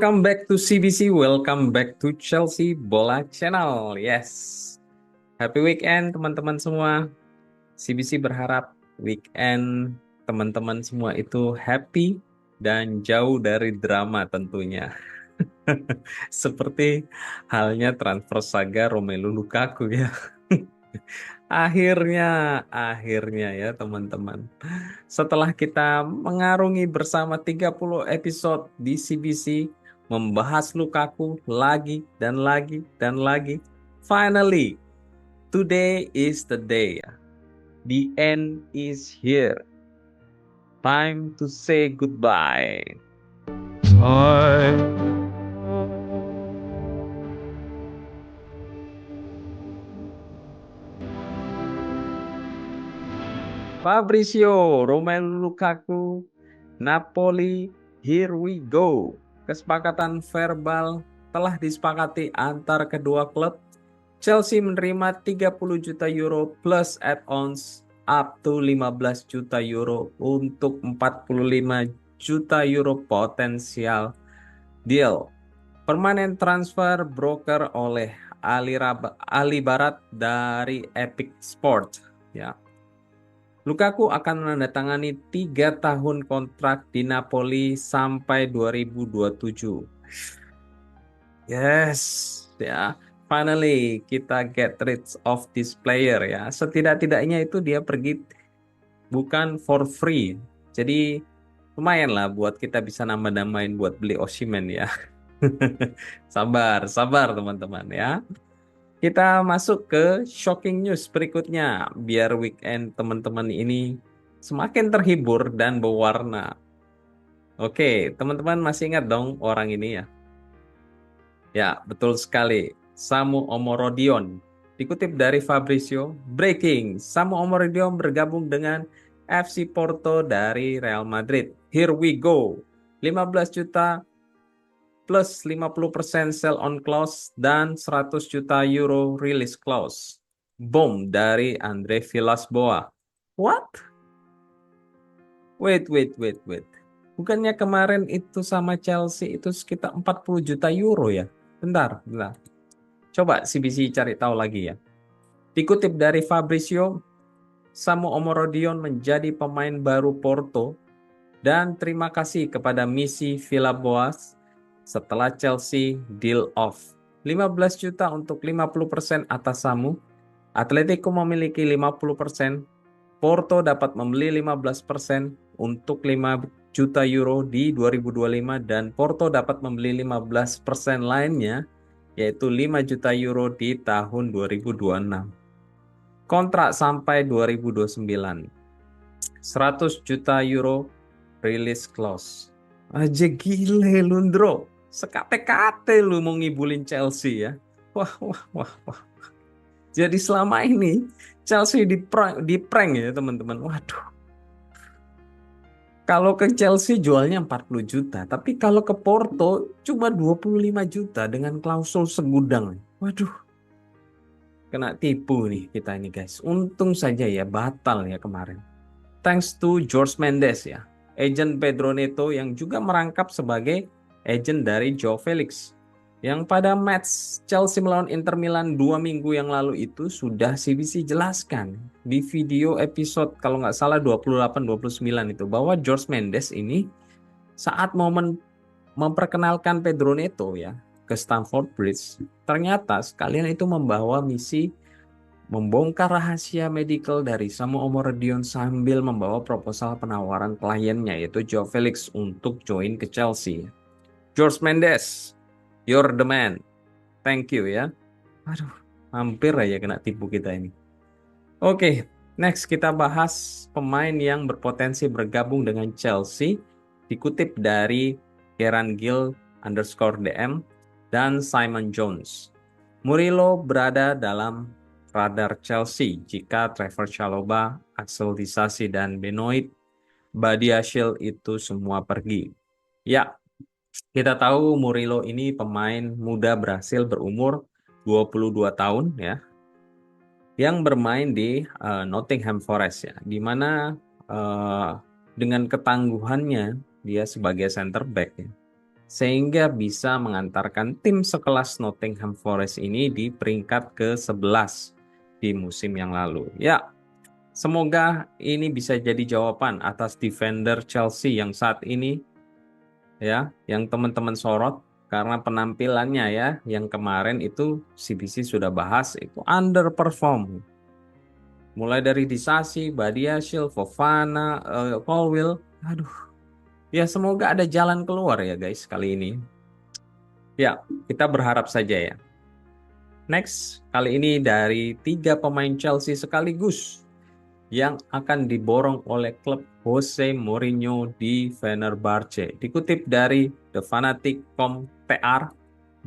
Welcome back to CBC, welcome back to Chelsea Bola Channel. Yes, happy weekend teman-teman semua. CBC berharap weekend teman-teman semua itu happy dan jauh dari drama tentunya. Seperti halnya transfer saga Romelu Lukaku ya. Akhirnya, akhirnya ya teman-teman. Setelah kita mengarungi bersama 30 episode di CBC, membahas Lukaku lagi dan lagi dan lagi. Finally, today is the day. The end is here. Time to say goodbye. Time. Fabrizio Romelu Lukaku, Napoli, here we go. Kesepakatan verbal telah disepakati antar kedua klub. Chelsea menerima 30 juta euro plus add-ons up to 15 juta euro untuk 45 juta euro potensial deal. Permanen transfer broker oleh Ali Barat dari Epic Sport. Ya. Lukaku akan menandatangani 3 tahun kontrak di Napoli sampai 2027. Yes, ya. Finally kita get rid of this player ya. Setidak-tidaknya itu dia pergi bukan for free. Jadi lumayan lah buat kita bisa nambah-nambahin buat beli Osimhen ya. Sabar, sabar teman-teman ya. Kita masuk ke shocking news berikutnya, biar weekend teman-teman ini semakin terhibur dan berwarna. Oke, teman-teman masih ingat dong orang ini ya? Ya, betul sekali. Samu Omorodion. Dikutip dari Fabrizio, breaking, Samu Omorodion bergabung dengan FC Porto dari Real Madrid. Here we go. 15 juta plus 50% sell on clause dan 100 juta euro release clause. Boom dari Andre Villas-Boas. What? Wait. Bukannya kemarin itu sama Chelsea itu sekitar 40 juta euro ya? Bentar. Coba CBC cari tahu lagi ya. Dikutip dari Fabrizio, Samu Omorodion menjadi pemain baru Porto dan terima kasih kepada Missy Villas-Boas setelah Chelsea deal off 15 juta untuk 50% atas Samu. Atletico memiliki 50%, Porto dapat membeli 15% untuk 5 juta euro di 2025 dan Porto dapat membeli 15% lainnya yaitu 5 juta euro di tahun 2026. Kontrak sampai 2029. 100 juta euro release clause. Aja gile Lundro. Sekate-kate lu mau ngibulin Chelsea ya. Wah. Jadi selama ini Chelsea di prank ya teman-teman. Waduh. Kalau ke Chelsea jualnya 40 juta, tapi kalau ke Porto cuma 25 juta dengan klausul segudang. Waduh, kena tipu nih kita ini guys. Untung saja ya batal ya kemarin. Thanks to George Mendes ya, agent Pedro Neto yang juga merangkap sebagai agent dari Joe Felix. Yang pada match Chelsea melawan Inter Milan 2 minggu yang lalu itu sudah CBC jelaskan di video episode kalau nggak salah 28-29 itu bahwa George Mendes ini saat momen memperkenalkan Pedro Neto ya ke Stamford Bridge, ternyata sekalian itu membawa misi membongkar rahasia medical dari Samu Omorodion sambil membawa proposal penawaran kliennya yaitu Joe Felix untuk join ke Chelsea. George Mendes, you're the man. Thank you ya. Aduh, hampir aja kena tipu kita ini. Oke, next kita bahas pemain yang berpotensi bergabung dengan Chelsea. Dikutip dari Kieran Gill _DM dan Simon Jones. Murilo berada dalam radar Chelsea jika Trevor Chalobah, Axel Disasi, dan Benoit Badiashile itu semua pergi. Ya, kita tahu Murilo ini pemain muda Brasil berumur 22 tahun ya, yang bermain di Nottingham Forest ya, di mana dengan ketangguhannya dia sebagai center back ya, sehingga bisa mengantarkan tim sekelas Nottingham Forest ini di peringkat ke-11 di musim yang lalu. Ya, semoga ini bisa jadi jawaban atas defender Chelsea yang saat ini ya, yang teman-teman sorot karena penampilannya ya, yang kemarin itu CBC sudah bahas itu underperform. Mulai dari Disasi, Badiashile, Fofana, Colwill. Aduh, ya semoga ada jalan keluar ya guys kali ini. Ya, kita berharap saja ya. Next, kali ini dari 3 pemain Chelsea sekaligus yang akan diborong oleh klub Jose Mourinho di Fenerbahce. Dikutip dari The Fanatic.com TR,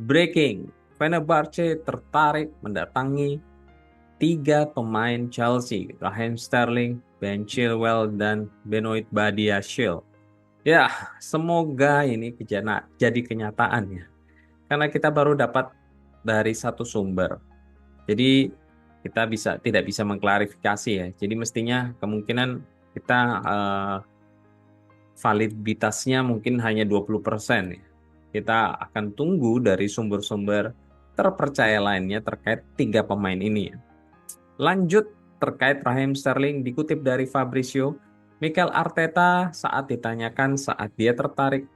breaking, Fenerbahce tertarik mendatangi 3 pemain Chelsea, Raheem Sterling, Ben Chilwell, dan Benoit Badiashile. Ya, semoga ini jadi kenyataan ya. Karena kita baru dapat dari satu sumber. Jadi kita tidak bisa mengklarifikasi ya. Jadi mestinya kemungkinan kita validitasnya mungkin hanya 20% ya. Kita akan tunggu dari sumber-sumber terpercaya lainnya terkait 3 pemain ini ya. Lanjut terkait Raheem Sterling dikutip dari Fabrizio, Mikel Arteta saat ditanyakan saat dia tertarik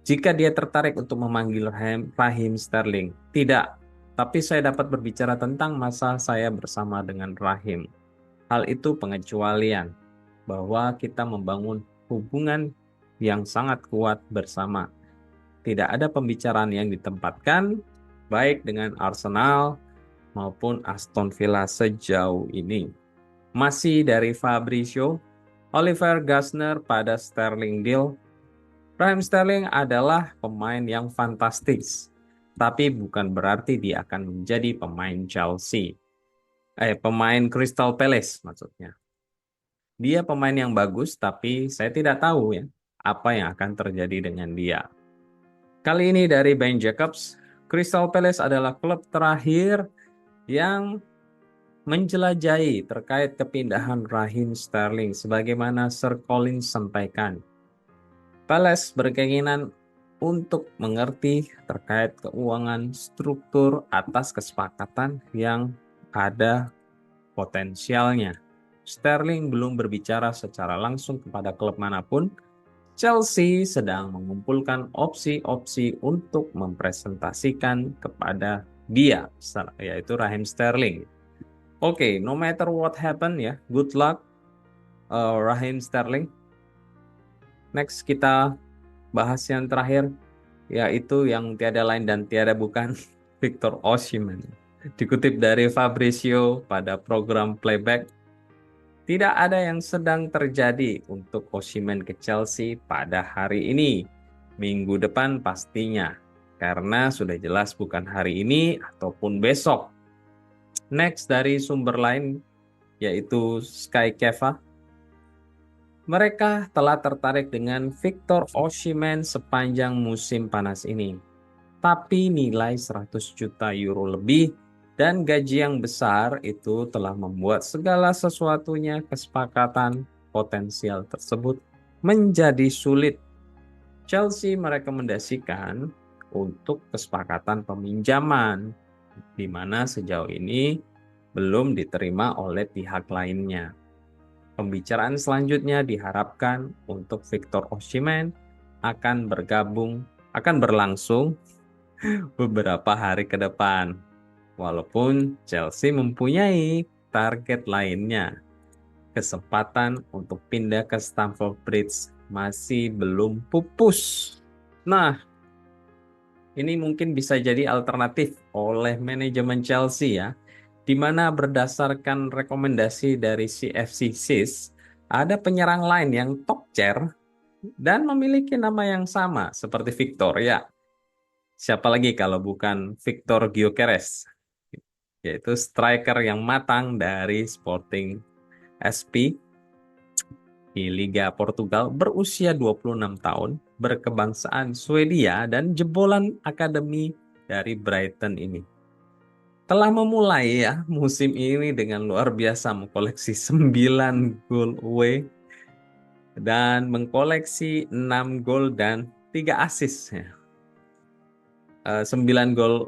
jika dia tertarik untuk memanggil Raheem Sterling. Tidak, tapi saya dapat berbicara tentang masa saya bersama dengan Raheem. Hal itu pengecualian bahwa kita membangun hubungan yang sangat kuat bersama. Tidak ada pembicaraan yang ditempatkan baik dengan Arsenal maupun Aston Villa sejauh ini. Masih dari Fabrizio, Oliver Glasner pada Sterling deal. Raheem Sterling adalah pemain yang fantastis, tapi bukan berarti dia akan menjadi pemain Chelsea. Pemain Crystal Palace maksudnya. Dia pemain yang bagus, tapi saya tidak tahu ya apa yang akan terjadi dengan dia. Kali ini dari Ben Jacobs, Crystal Palace adalah klub terakhir yang menjelajahi terkait kepindahan Raheem Sterling sebagaimana Sir Colin sampaikan. Palace berkeinginan untuk mengerti terkait keuangan struktur atas kesepakatan yang ada potensialnya. Sterling belum berbicara secara langsung kepada klub manapun. Chelsea sedang mengumpulkan opsi-opsi untuk mempresentasikan kepada dia, yaitu Raheem Sterling. Oke, no matter what happen ya, good luck Raheem Sterling. Next kita bahas yang terakhir, yaitu yang tiada lain dan tiada bukan Victor Osimhen. Dikutip dari Fabrizio pada program Playback, tidak ada yang sedang terjadi untuk Osimhen ke Chelsea pada hari ini. Minggu depan pastinya, karena sudah jelas bukan hari ini ataupun besok. Next dari sumber lain, yaitu Sky Keva. Mereka telah tertarik dengan Victor Osimhen sepanjang musim panas ini. Tapi nilai 100 juta euro lebih dan gaji yang besar itu telah membuat segala sesuatunya kesepakatan potensial tersebut menjadi sulit. Chelsea merekomendasikan untuk kesepakatan peminjaman, di mana sejauh ini belum diterima oleh pihak lainnya. Pembicaraan selanjutnya diharapkan untuk Victor Osimhen akan berlangsung beberapa hari ke depan. Walaupun Chelsea mempunyai target lainnya, kesempatan untuk pindah ke Stamford Bridge masih belum pupus. Nah, ini mungkin bisa jadi alternatif oleh manajemen Chelsea ya, di mana berdasarkan rekomendasi dari CFC SIS, ada penyerang lain yang top chair dan memiliki nama yang sama seperti Victor ya. Siapa lagi kalau bukan Victor Gyökeres, yaitu striker yang matang dari Sporting SP di Liga Portugal, berusia 26 tahun, berkebangsaan Swedia dan jebolan akademi dari Brighton ini. Telah memulai ya musim ini dengan luar biasa mengkoleksi 9 gol away dan mengkoleksi 6 gol dan 3 assist ya. 9 gol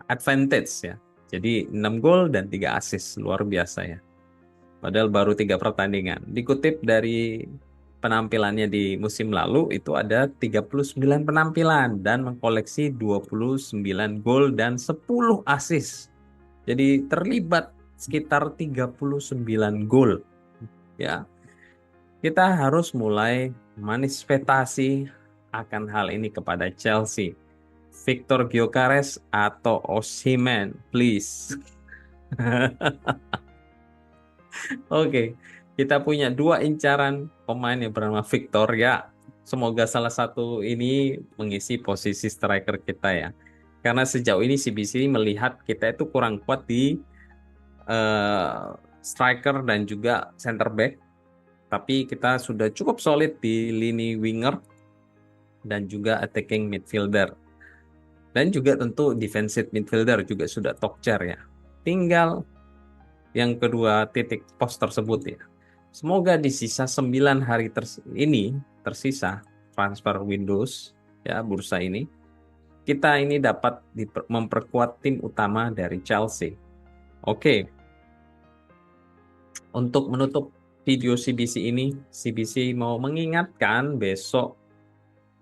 advantage ya. Jadi 6 gol dan 3 assist, luar biasa ya. Padahal baru 3 pertandingan. Dikutip dari penampilannya di musim lalu itu ada 39 penampilan dan mengkoleksi 29 gol dan 10 assist. Jadi terlibat sekitar 39 gol. Ya. Kita harus mulai manifestasi akan hal ini kepada Chelsea. Victor Gyökeres atau Osimhen, please. Oke, kita punya 2 incaran pemain yang bernama Victor ya. Semoga salah satu ini mengisi posisi striker kita ya. Karena sejauh ini CBC melihat kita itu kurang kuat di striker dan juga center back. Tapi kita sudah cukup solid di lini winger dan juga attacking midfielder. Dan juga tentu defensive midfielder juga sudah top chair ya. Tinggal yang kedua titik pos tersebut ya. Semoga di sisa 9 hari ini tersisa transfer windows ya bursa ini, kita ini dapat memperkuat tim utama dari Chelsea. Oke. Untuk menutup video CBC ini, CBC mau mengingatkan besok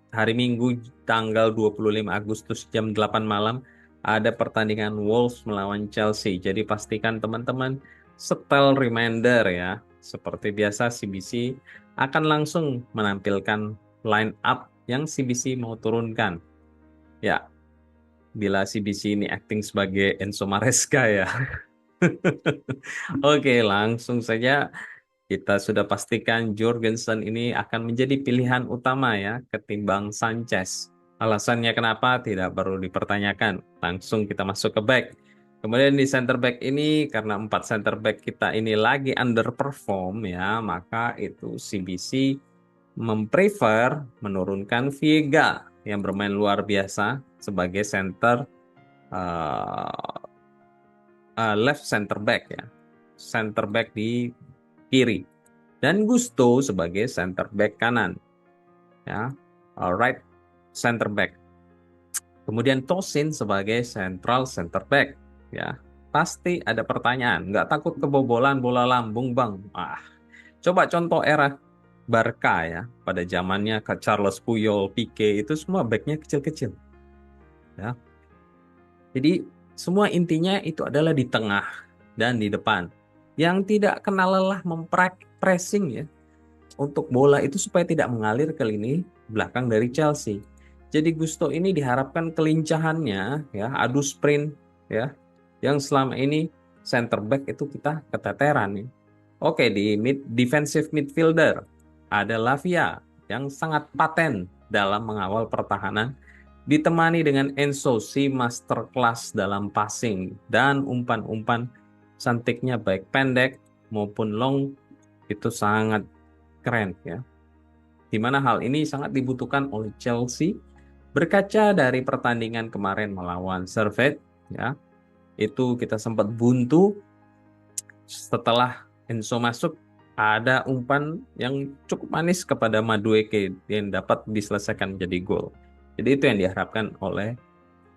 hari Minggu tanggal 25 Agustus jam 8 malam ada pertandingan Wolves melawan Chelsea. Jadi pastikan teman-teman setel reminder ya. Seperti biasa CBC akan langsung menampilkan line up yang CBC mau turunkan. Ya, bila CBC ini acting sebagai Enzo Maresca ya. Oke, langsung saja. Kita sudah pastikan Jorgensen ini akan menjadi pilihan utama ya ketimbang Sanchez. Alasannya kenapa tidak perlu dipertanyakan. Langsung kita masuk ke back. Kemudian di center back ini karena 4 center back kita ini lagi underperform ya, maka itu CBC memprefer menurunkan Viega yang bermain luar biasa sebagai center left center back ya. Center back di kiri dan Gusto sebagai center back kanan ya, right center back. Kemudian Tosin sebagai central center back ya. Pasti ada pertanyaan, nggak takut kebobolan bola lambung bang? Coba contoh era Barca ya, pada zamannya ke Carlos Puyol, Pique itu semua backnya kecil-kecil ya. Jadi semua intinya itu adalah di tengah dan di depan yang tidak kenal lelah pressing ya untuk bola itu supaya tidak mengalir ke lini belakang dari Chelsea. Jadi Gusto ini diharapkan kelincahannya ya, adu sprint ya, yang selama ini center back itu kita keteteran nih. Oke, di defensive midfielder ada Lavia yang sangat paten dalam mengawal pertahanan, ditemani dengan Enzo si masterclass dalam passing dan umpan-umpan cantiknya baik pendek maupun long itu sangat keren ya. Di mana hal ini sangat dibutuhkan oleh Chelsea berkaca dari pertandingan kemarin melawan Servette ya. Itu kita sempat buntu setelah Enzo masuk, ada umpan yang cukup manis kepada Madueke yang dapat diselesaikan menjadi gol. Jadi itu yang diharapkan oleh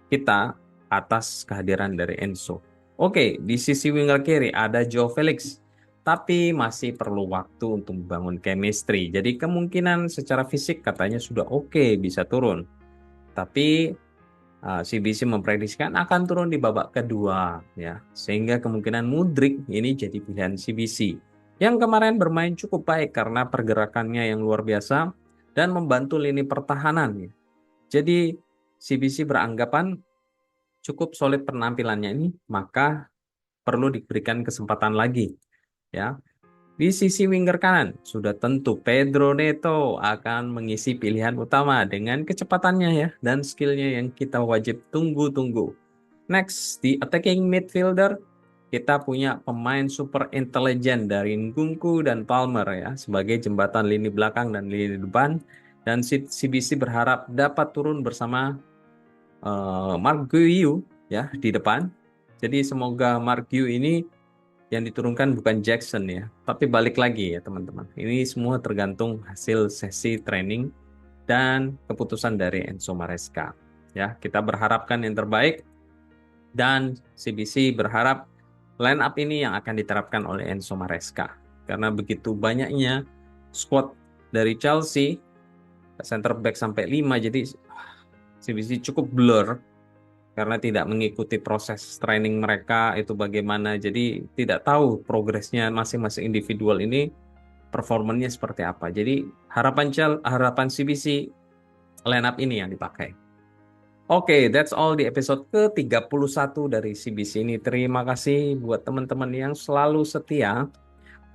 kita atas kehadiran dari Enzo. Oke, di sisi winger kiri ada Joe Felix, tapi masih perlu waktu untuk membangun chemistry. Jadi kemungkinan secara fisik katanya sudah oke, bisa turun. Tapi CBC memprediksikan akan turun di babak kedua ya, sehingga kemungkinan Mudryk ini jadi pilihan CBC yang kemarin bermain cukup baik karena pergerakannya yang luar biasa dan membantu lini pertahanan ya. Jadi CBC beranggapan cukup solid penampilannya ini, maka perlu diberikan kesempatan lagi ya. Di sisi winger kanan, sudah tentu Pedro Neto akan mengisi pilihan utama dengan kecepatannya ya dan skillnya yang kita wajib tunggu-tunggu. Next, di attacking midfielder, kita punya pemain super intelijen dari Nkunku dan Palmer ya sebagai jembatan lini belakang dan lini depan. Dan CBC berharap dapat turun bersama Mark Guiu ya di depan. Jadi semoga Mark Guiu ini yang diturunkan bukan Jackson ya, tapi balik lagi ya teman-teman. Ini semua tergantung hasil sesi training dan keputusan dari Enzo Maresca. Ya, kita berharapkan yang terbaik dan CBC berharap line up ini yang akan diterapkan oleh Enzo Maresca. Karena begitu banyaknya squad dari Chelsea, center back sampai 5, jadi CBC cukup blur karena tidak mengikuti proses training mereka itu bagaimana. Jadi tidak tahu progresnya masing-masing individual ini performanya seperti apa. Jadi harapan CBC line up ini yang dipakai. Oke, that's all di episode ke-31 dari CBC ini. Terima kasih buat teman-teman yang selalu setia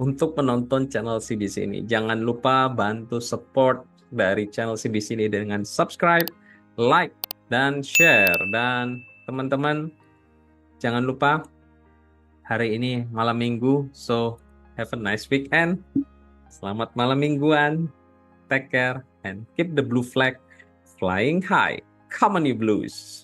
untuk menonton channel CBC ini. Jangan lupa bantu support dari channel CBC ini dengan subscribe, like, dan share. Dan teman-teman, jangan lupa hari ini malam minggu, so have a nice weekend. Selamat malam mingguan. Take care and keep the blue flag flying high. Come on you Blues.